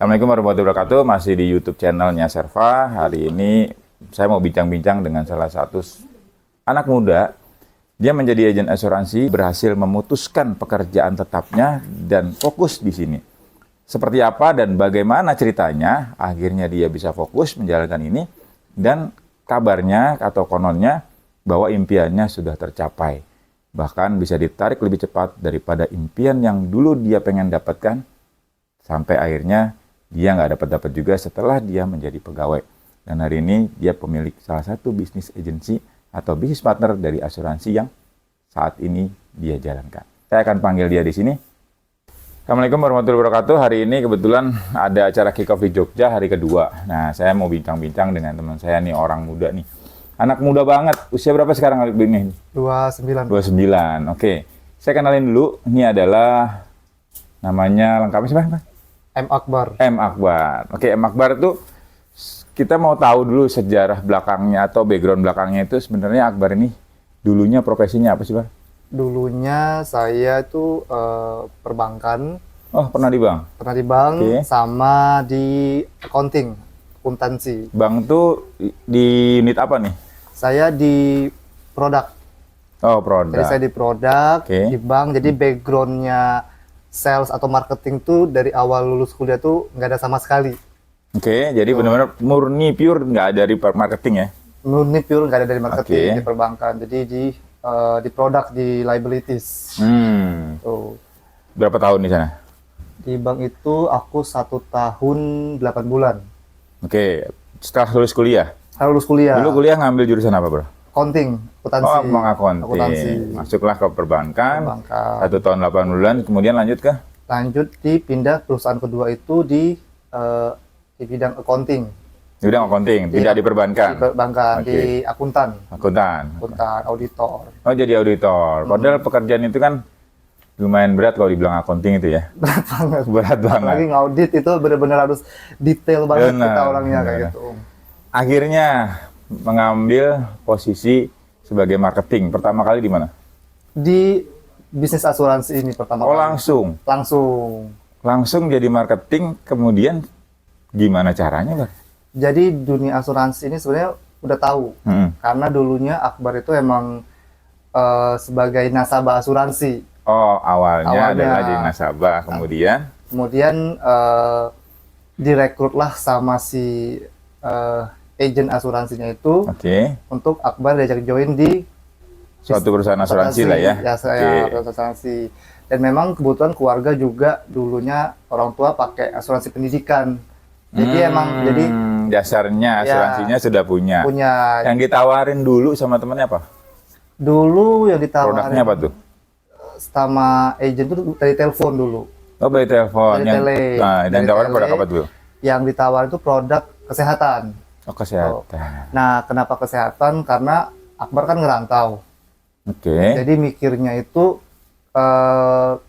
Assalamualaikum warahmatullahi wabarakatuh. Masih di YouTube channelnya Serva. Hari ini saya mau bincang-bincang dengan salah satu anak muda. Dia menjadi agen asuransi, berhasil memutuskan pekerjaan tetapnya dan fokus di sini. Seperti apa dan bagaimana ceritanya, akhirnya dia bisa fokus menjalankan ini. Dan kabarnya atau kononnya bahwa impiannya sudah tercapai. Bahkan bisa ditarik lebih cepat daripada impian yang dulu dia pengen dapatkan. Sampai akhirnya dia nggak dapat juga setelah dia menjadi pegawai. Dan hari ini dia pemilik salah satu bisnis agency atau bisnis partner dari asuransi yang saat ini dia jalankan. Saya akan panggil dia di sini. Assalamualaikum warahmatullahi wabarakatuh. Hari ini kebetulan ada acara kick off di Jogja hari kedua. Nah, saya mau bincang-bincang dengan teman saya nih, orang muda nih. Anak muda banget. Usia berapa sekarang ini? 29. 29. Oke. Saya kenalin dulu. Ini adalah namanya lengkapnya siapa? M. Akbar. M. Akbar. Oke, M. Akbar itu kita mau tahu dulu sejarah belakangnya atau background belakangnya itu sebenarnya Akbar ini dulunya profesinya apa sih, Pak? Dulunya saya itu perbankan. Oh, pernah di bank? Pernah di bank, Oke. sama di accounting, akuntansi. Bank tuh di unit apa nih? Saya di produk. Oh, produk. Jadi saya di produk, Oke. di bank. Jadi backgroundnya sales atau marketing tuh dari awal lulus kuliah tuh nggak ada sama sekali. Oke, jadi benar-benar murni pure nggak ada di marketing ya? Murni pure nggak ada dari marketing Oke. di perbankan. Jadi di produk, di liabilities. Tuh. Berapa tahun di sana? Di bank itu aku 1 tahun 8 bulan. Oke, setelah lulus kuliah. Saya lulus kuliah. Dulu kuliah ngambil jurusan apa, Bro? Accounting, akuntansi. Oh, akunting. Akuntansi. Masuklah ke perbankan. Perbankan. 1 tahun 8 bulan, kemudian lanjut ke? Lanjut pindah perusahaan kedua itu di bidang accounting. Di bidang accounting, tidak di perbankan. Di perbankan, Oke. di akuntan, Akuntan. auditor. Oh, jadi auditor. Padahal pekerjaan itu kan lumayan berat kalau dibilang accounting itu ya. Berat banget. Berat Apalagi banget. ngaudit itu benar-benar harus detail banget Benar, kita orangnya kayak benar. gitu. Akhirnya mengambil posisi sebagai marketing. Pertama kali di mana? Di bisnis asuransi ini pertama Oh, kali. langsung. Langsung jadi marketing, kemudian gimana caranya, Bang? Jadi dunia asuransi ini sebenarnya udah tahu. Karena dulunya Akbar itu emang sebagai nasabah asuransi. Oh, awalnya Awalnya. adalah jadi nasabah, Kemudian direkrutlah sama si agen asuransinya itu Oke, untuk Akbar diajak join di suatu perusahaan asuransi lah ya. Ya, saya Oke. perusahaan asuransi. Dan memang kebetulan keluarga juga dulunya orang tua pakai asuransi pendidikan. Jadi emang jadi dasarnya Ya. asuransinya sudah punya. punya Yang ditawarin dulu sama temennya apa? dulu yang Produknya ditawarin apa tuh? sama agen itu dari telepon dulu. Oh, by telepon. Dari Yang, tele. nah, dan Dari ditawarin tele. produk apa tuh? Yang ditawarin itu produk kesehatan. Oh, kesehatan. Nah, kenapa kesehatan? Karena Akbar kan ngerantau. Oke. Jadi mikirnya itu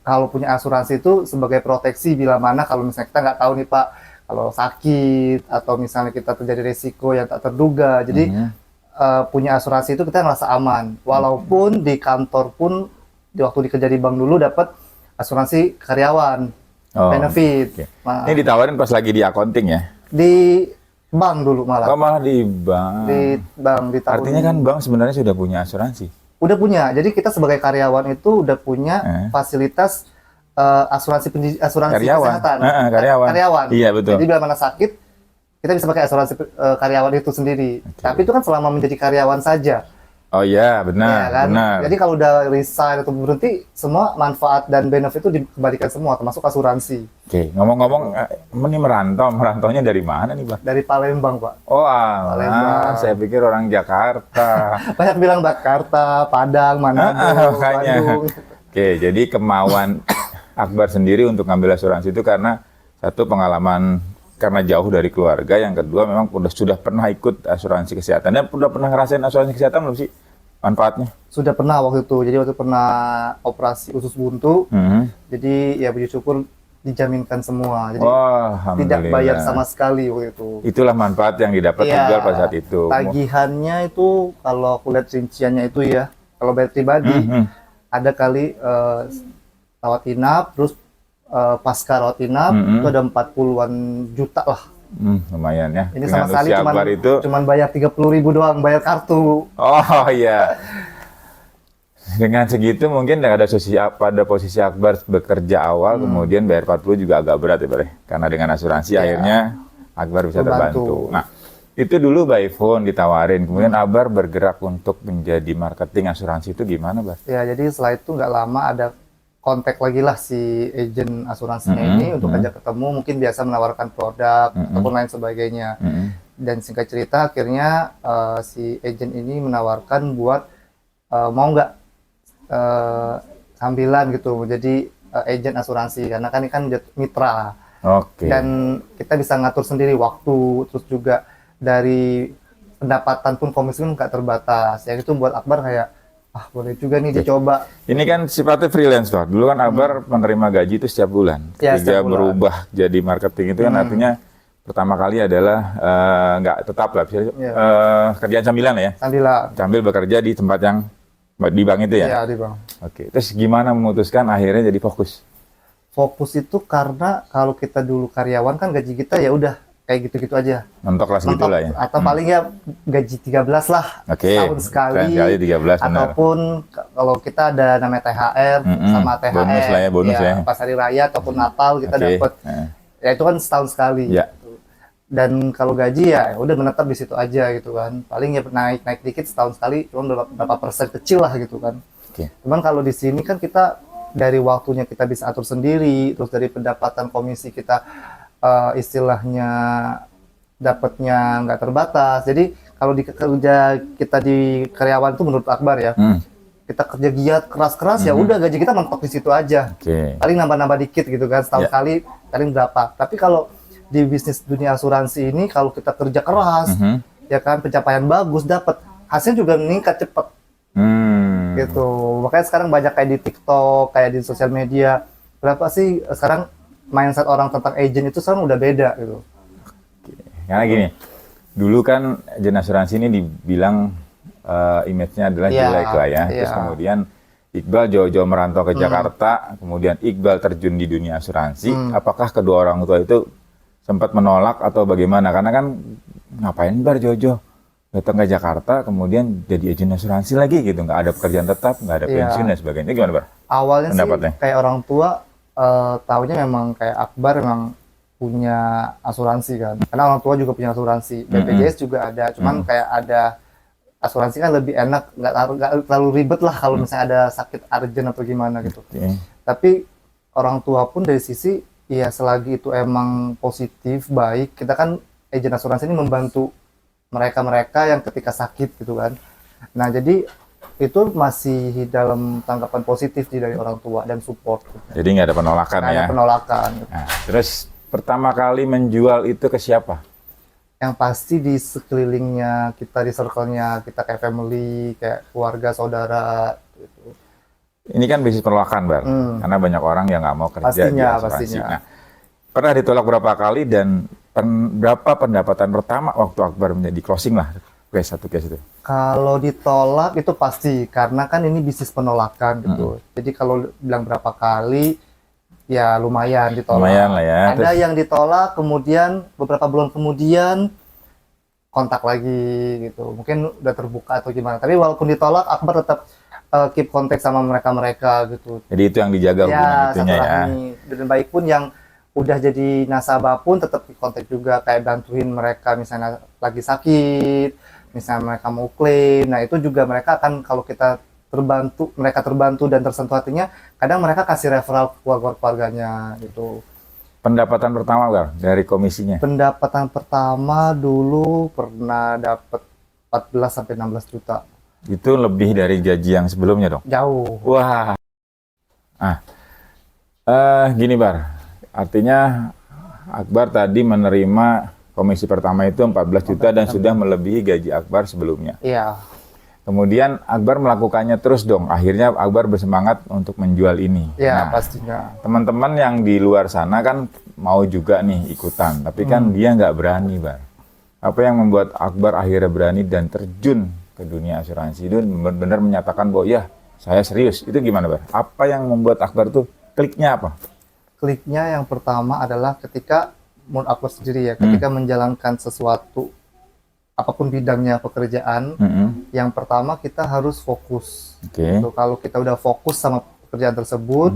kalau punya asuransi itu sebagai proteksi bila mana kalau misalnya kita nggak tahu nih Pak, kalau sakit atau misalnya kita terjadi resiko yang tak terduga. Jadi punya asuransi itu kita ngerasa aman. Walaupun di kantor pun di waktu dikerja di bank dulu dapat asuransi karyawan, Oh, benefit. oke. Nah, Ini ditawarin pas lagi di accounting ya? di bank dulu malah. Oh, malah di bank. Di bank di tahun Artinya kan bank sebenarnya sudah punya asuransi. udah punya. Jadi kita sebagai karyawan itu udah punya fasilitas asuransi Karyawan. kesehatan. Karyawan. Iya, betul. Jadi bila mana sakit kita bisa pakai asuransi karyawan itu sendiri. Tapi itu kan selama menjadi karyawan saja. Oh iya, benar, Ya kan? benar. Jadi kalau udah resign atau berhenti, semua manfaat dan benefit itu dikembalikan semua, termasuk asuransi. Oke, ngomong-ngomong, ini merantaunya dari mana nih, Bang? Dari Palembang, Pak. Oh, Palembang. saya pikir orang Jakarta. Banyak bilang Jakarta, Padang, Manado, Makanya. Bandung. Oke, jadi kemauan Akbar sendiri untuk ngambil asuransi itu karena satu pengalaman karena jauh dari keluarga, yang kedua memang sudah pernah ikut asuransi kesehatan dan udah pernah ngerasain asuransi kesehatan belum sih manfaatnya? Sudah pernah waktu itu. Jadi waktu pernah operasi usus buntu. Jadi ya puji syukur dijaminkan semua. Jadi Wah, tidak alhamdulillah. bayar sama sekali waktu itu. Itulah manfaat yang didapat Iya, juga pada saat itu. tagihannya itu kalau aku lihat rinciannya itu ya, kalau bayar pribadi ada kali rawat inap, terus pasca rawat inap itu ada 40-an juta lah. Lumayan ya. Ini Dengan sama sekali usia Akbar itu. cuman bayar 30.000 doang, bayar kartu. Oh iya. Dengan segitu mungkin pada posisi Akbar bekerja awal, kemudian bayar 40 juga agak berat ya, Bar. Karena dengan asuransi akhirnya Akbar bisa terbantu. Nah, itu dulu by phone ditawarin, kemudian Akbar bergerak untuk menjadi marketing asuransi itu gimana, Bar? Ya, jadi setelah itu nggak lama ada kontak lagi lah si agent asuransinya ini untuk ajak ketemu, mungkin biasa menawarkan produk ataupun lain sebagainya. Dan singkat cerita akhirnya si agent ini menawarkan buat mau nggak sambilan gitu menjadi agent asuransi, karena kan ini kan mitra. Oke. Dan kita bisa ngatur sendiri waktu, terus juga dari pendapatan pun komisi pun nggak terbatas. Yang itu buat Akbar kayak boleh juga nih dicoba. Ini kan sifatnya freelance Pak. Dulu kan Akbar menerima gaji itu setiap bulan. Ya, Ketika berubah jadi marketing itu kan artinya pertama kali adalah nggak tetap lah, kerjaan sambilan ya. Sambil bekerja di tempat yang di bank itu ya. Iya, di bank. Oke. Terus gimana memutuskan akhirnya jadi fokus? Fokus itu karena kalau kita dulu karyawan kan gaji kita ya udah kayak gitu-gitu aja. Mentok lah segitu lah ya. Atau paling ya gaji 13 lah. Oke. Setahun sekali. 13 benar. Ataupun kalau kita ada namanya THR sama THR. Bonus lah ya, bonus ya. Pas hari raya ataupun Natal kita dapat. Ya itu kan setahun sekali. Ya. Dan kalau gaji ya udah menetap di situ aja gitu kan. Paling ya naik dikit setahun sekali, cuma berapa persen kecil lah gitu kan. Oke. Cuman kalau di sini kan kita dari waktunya kita bisa atur sendiri, terus dari pendapatan komisi kita istilahnya dapatnya nggak terbatas. Jadi kalau di kerja kita di karyawan itu menurut Akbar ya, kita kerja giat keras-keras ya udah gaji kita mentok di situ aja. Paling nambah-nambah dikit gitu kan, setahun kali paling berapa. Tapi kalau di bisnis dunia asuransi ini kalau kita kerja keras, ya kan pencapaian bagus dapat, hasil juga meningkat cepat. Gitu. Makanya sekarang banyak kayak di TikTok, kayak di sosial media. Berapa sih sekarang mindset orang tentang agent itu sekarang udah beda gitu. Karena gini, dulu kan agen asuransi ini dibilang image-nya adalah jelek lah ya. Terus kemudian Iqbal jauh-jauh merantau ke Jakarta, kemudian Iqbal terjun di dunia asuransi. Apakah kedua orang tua itu sempat menolak atau bagaimana? Karena kan ngapain Bar jauh-jauh datang ke Jakarta, kemudian jadi agen asuransi lagi gitu, nggak ada pekerjaan tetap, nggak ada pensiun dan sebagainya. Gimana Bar? Awalnya sih kayak orang tua taunya memang kayak Akbar memang punya asuransi kan, karena orang tua juga punya asuransi, BPJS juga ada, cuman kayak ada asuransi kan lebih enak, nggak terlalu ribet lah kalau misalnya ada sakit urgent atau gimana gitu. Tapi orang tua pun dari sisi ya selagi itu emang positif, baik, kita kan agen asuransi ini membantu mereka-mereka yang ketika sakit gitu kan. Nah jadi itu masih dalam tanggapan positif dari orang tua dan support. Jadi nggak ada penolakan ya? Nggak ada penolakan. Nah, terus pertama kali menjual itu ke siapa? Yang pasti di sekelilingnya kita, di circle-nya kita kayak family, kayak keluarga, saudara gitu. Ini kan bisnis penolakan, Bar. Karena banyak orang yang nggak mau kerja di asuransi. Nah, pernah ditolak berapa kali dan berapa pendapatan pertama waktu Akbar menjadi closing lah satu case itu? Kalau ditolak itu pasti, karena kan ini bisnis penolakan gitu. Jadi kalau bilang berapa kali, ya lumayan ditolak. Lumayan lah ya. Ada yang ditolak, kemudian beberapa bulan kemudian kontak lagi gitu. Mungkin udah terbuka atau gimana. Tapi walaupun ditolak, Akbar tetap keep kontak sama mereka gitu. Jadi itu yang dijaga hubungan itunya ya. Dan baik pun yang udah jadi nasabah pun tetap keep kontak juga, kayak bantuin mereka misalnya lagi sakit, misalnya mereka mau klaim. Nah itu juga mereka akan, kalau kita mereka terbantu dan tersentuh hatinya, kadang mereka kasih referral ke keluarganya gitu. Pendapatan pertama Bar, dari komisinya? Pendapatan pertama dulu pernah dapat 14 sampai 16 juta. Itu lebih dari gaji yang sebelumnya dong? Jauh. Wah. Gini Bar, artinya Akbar tadi menerima komisi pertama itu 14 juta dan sudah melebihi gaji Akbar sebelumnya. Iya. Kemudian Akbar melakukannya terus dong. Akhirnya Akbar bersemangat untuk menjual ini. Iya, pastinya. Teman-teman yang di luar sana kan mau juga nih ikutan, tapi kan dia nggak berani, Bar. Apa yang membuat Akbar akhirnya berani dan terjun ke dunia asuransi itu benar-benar menyatakan bahwa ya saya serius. Itu gimana, Bar? Apa yang membuat Akbar tuh kliknya apa? kliknya yang pertama adalah ketika menurut Akbar sendiri ya, ketika menjalankan sesuatu, apapun bidangnya pekerjaan, yang pertama kita harus fokus. Oke. Gitu. Kalau kita udah fokus sama pekerjaan tersebut,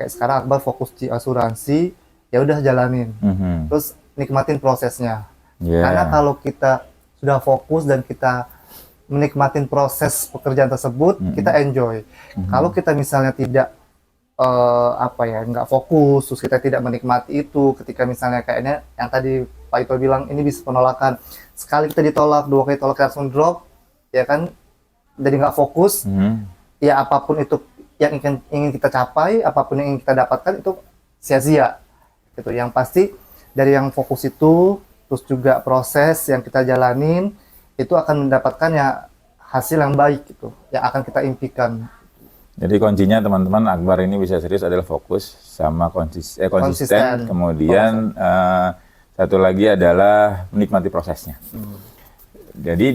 kayak sekarang Akbar fokus di asuransi, ya udah jalanin. Terus nikmatin prosesnya. Yeah. Karena kalau kita sudah fokus dan kita menikmatin proses pekerjaan tersebut, kita enjoy. Kalau kita misalnya tidak nggak fokus, terus kita tidak menikmati itu, ketika misalnya kayaknya yang tadi Pak Ito bilang ini bisa penolakan, sekali kita ditolak, 2 kali tolak kita langsung drop, ya kan, jadi nggak fokus, ya apapun itu yang ingin kita capai, apapun yang ingin kita dapatkan itu sia-sia, gitu. Yang pasti dari yang fokus itu, terus juga proses yang kita jalanin, itu akan mendapatkan ya hasil yang baik, gitu, yang akan kita impikan. Jadi kuncinya teman-teman, Akbar ini bisa serius adalah fokus sama konsisten. Kemudian satu lagi adalah menikmati prosesnya. Jadi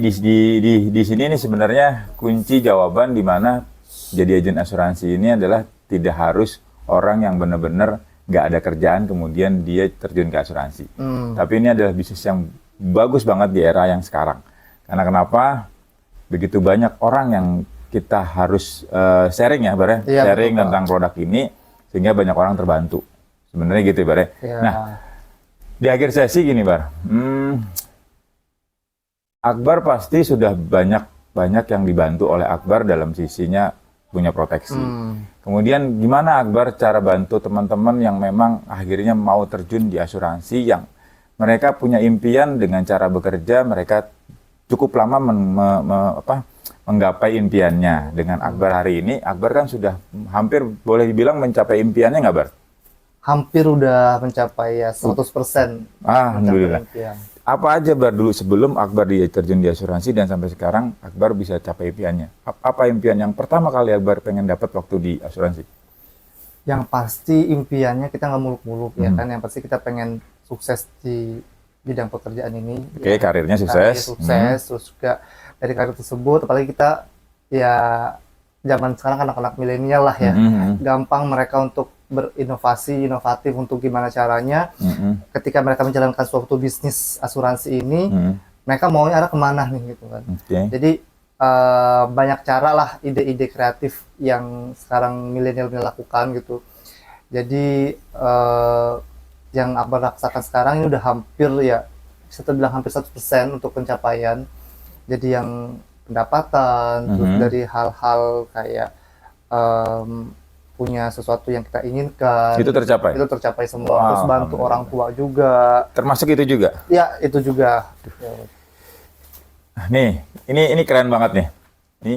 di sini nih sebenarnya kunci jawaban di mana jadi agen asuransi ini adalah tidak harus orang yang benar-benar nggak ada kerjaan kemudian dia terjun ke asuransi. Tapi ini adalah bisnis yang bagus banget di era yang sekarang. Karena kenapa? Begitu banyak orang yang kita harus sharing ya, Bar, ya? Sharing tentang produk ini sehingga banyak orang terbantu. Sebenarnya gitu, Bar. Ya? Nah, di akhir sesi gini, Bar. Akbar pasti sudah banyak yang dibantu oleh Akbar dalam sisinya punya proteksi. Kemudian gimana Akbar cara bantu teman-teman yang memang akhirnya mau terjun di asuransi, yang mereka punya impian dengan cara bekerja, mereka cukup lama menggapai impiannya. Dengan Akbar hari ini, Akbar kan sudah hampir boleh dibilang mencapai impiannya nggak, Bar? Hampir udah mencapai ya 100%. Alhamdulillah. Apa aja, Bar, dulu sebelum Akbar terjun di asuransi dan sampai sekarang Akbar bisa capai impiannya? Apa impian yang pertama kali Akbar pengen dapat waktu di asuransi? Yang pasti impiannya kita nggak muluk-muluk ya kan. Yang pasti kita pengen sukses di bidang pekerjaan ini. Oke, ya. Karirnya sukses. Terus juga dari karir tersebut, apalagi kita ya zaman sekarang anak-anak milenial lah ya, gampang mereka untuk berinovasi, inovatif untuk gimana caranya ketika mereka menjalankan suatu bisnis asuransi ini, mereka maunya arah kemana nih gitu kan. Jadi banyak cara lah, ide-ide kreatif yang sekarang milenial lakukan gitu. Jadi yang Akbar rasakan sekarang ini udah hampir ya, bisa terbilang hampir 100% untuk pencapaian. Jadi yang pendapatan, terus dari hal-hal kayak punya sesuatu yang kita inginkan. Itu tercapai? Itu tercapai semua. Terus bantu orang tua juga. Termasuk itu juga? Ya, itu juga. Nih, ini keren banget nih. Ini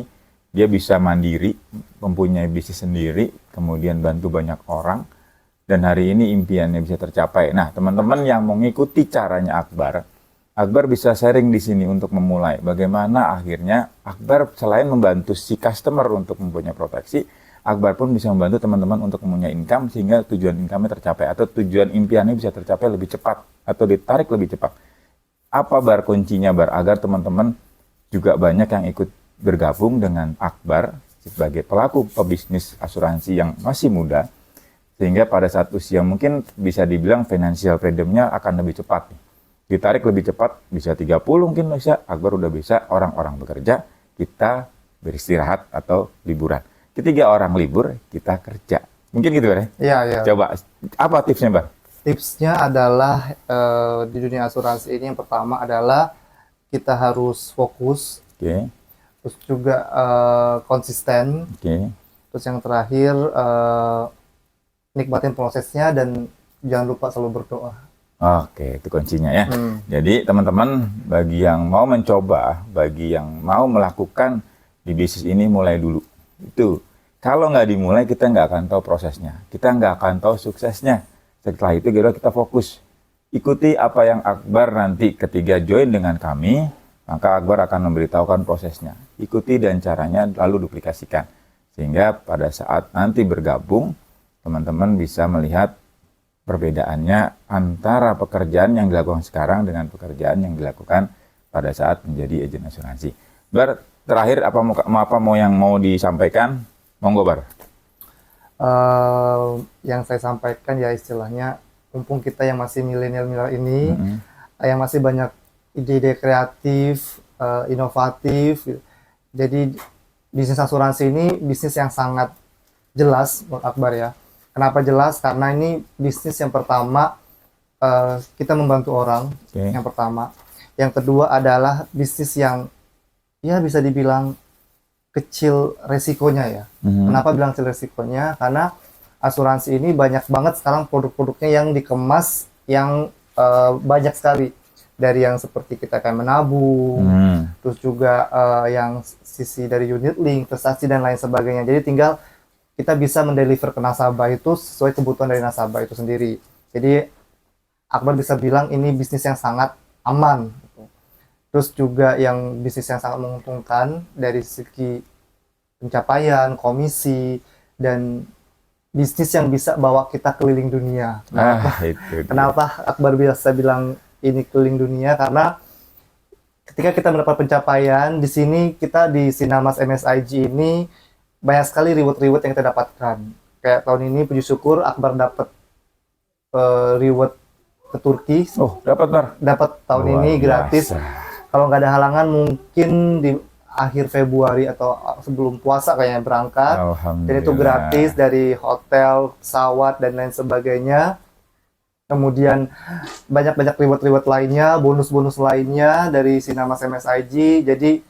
dia bisa mandiri, mempunyai bisnis sendiri, kemudian bantu banyak orang, dan hari ini impiannya bisa tercapai. Nah, teman-teman yang mengikuti caranya Akbar bisa sharing di sini untuk memulai bagaimana akhirnya Akbar selain membantu si customer untuk mempunyai proteksi, Akbar pun bisa membantu teman-teman untuk mempunyai income sehingga tujuan income-nya tercapai atau tujuan impiannya bisa tercapai lebih cepat atau ditarik lebih cepat. Apa, Bar, kuncinya, Bar, agar teman-teman juga banyak yang ikut bergabung dengan Akbar sebagai pelaku pebisnis asuransi yang masih muda, sehingga pada saat usia mungkin bisa dibilang financial freedom-nya akan lebih cepat nih. Ditarik lebih cepat, bisa 30 mungkin bisa, Akbar udah bisa, orang-orang bekerja, kita beristirahat atau liburan. Ketika orang libur, kita kerja. Mungkin gitu, Bar? Iya. Coba, apa tipsnya, Bar? Tipsnya adalah di dunia asuransi ini yang pertama adalah kita harus fokus. Terus juga konsisten. Terus yang terakhir, nikmatin prosesnya dan jangan lupa selalu berdoa. Oke, itu kuncinya ya. Jadi teman-teman, bagi yang mau mencoba, bagi yang mau melakukan di bisnis ini, mulai dulu. Itu, kalau nggak dimulai, kita nggak akan tahu prosesnya. Kita nggak akan tahu suksesnya. Setelah itu kita fokus. Ikuti apa yang Akbar nanti ketika join dengan kami, maka Akbar akan memberitahukan prosesnya. Ikuti dan caranya, lalu duplikasikan. Sehingga pada saat nanti bergabung, teman-teman bisa melihat perbedaannya antara pekerjaan yang dilakukan sekarang dengan pekerjaan yang dilakukan pada saat menjadi agen asuransi. Bar, terakhir apa mau yang mau disampaikan? Monggo, Bar. Yang saya sampaikan ya istilahnya, mumpung kita yang masih milenial ini, yang masih banyak ide-ide kreatif, inovatif, jadi bisnis asuransi ini bisnis yang sangat jelas menurut Akbar ya. Kenapa jelas? Karena ini bisnis yang pertama, kita membantu orang, yang pertama. Yang kedua adalah bisnis yang ya bisa dibilang kecil resikonya ya. Kenapa bilang kecil resikonya? Karena asuransi ini banyak banget sekarang produk-produknya yang dikemas yang banyak sekali. Dari yang seperti kita akan menabung, terus juga yang sisi dari unit link, investasi dan lain sebagainya. Jadi tinggal kita bisa mendeliver ke nasabah itu sesuai kebutuhan dari nasabah itu sendiri. Jadi Akbar bisa bilang ini bisnis yang sangat aman. Terus juga yang bisnis yang sangat menguntungkan dari segi pencapaian, komisi, dan bisnis yang bisa bawa kita keliling dunia. Kenapa Akbar bisa bilang ini keliling dunia? Karena ketika kita mendapat pencapaian, di sini kita di Sinarmas MSIG ini banyak sekali reward-reward yang kita dapatkan. Kayak tahun ini puji syukur Akbar dapat reward ke Turki. Oh, dapat Bar? Dapat tahun ini gratis. Kalau nggak ada halangan mungkin di akhir Februari atau sebelum puasa kayaknya berangkat. Dan itu gratis dari hotel, pesawat dan lain sebagainya. Kemudian banyak-banyak reward-reward lainnya, bonus-bonus lainnya dari Sinarmas MSIG. Jadi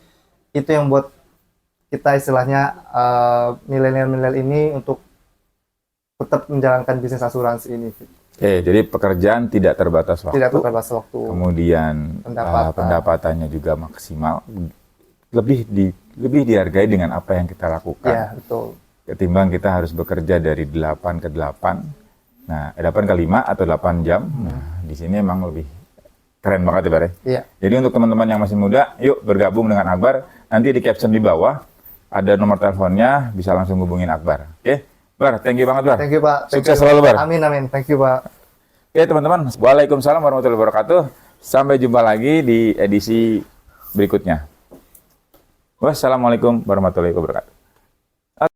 itu yang buat kita istilahnya milenial-milenial ini untuk tetap menjalankan bisnis asuransi ini. Jadi pekerjaan tidak terbatas waktu. Tidak terbatas waktu. Kemudian pendapatannya juga maksimal. Lebih dihargai dengan apa yang kita lakukan. Ya, betul. Ketimbang kita harus bekerja dari 8 ke 8. Nah, 8 ke 5 atau 8 jam. Nah, di sini emang lebih keren banget ya, Bar. Iya. Jadi untuk teman-teman yang masih muda, yuk bergabung dengan Akbar. Nanti di caption di bawah ada nomor teleponnya, bisa langsung hubungin Akbar. Oke? Bar, thank you banget, Bar. Thank you, Pak. Sukses selalu, Bar. Amin, amin. Thank you, Pak. Oke, teman-teman. Waalaikumsalam warahmatullahi wabarakatuh. Sampai jumpa lagi di edisi berikutnya. Wassalamualaikum warahmatullahi wabarakatuh.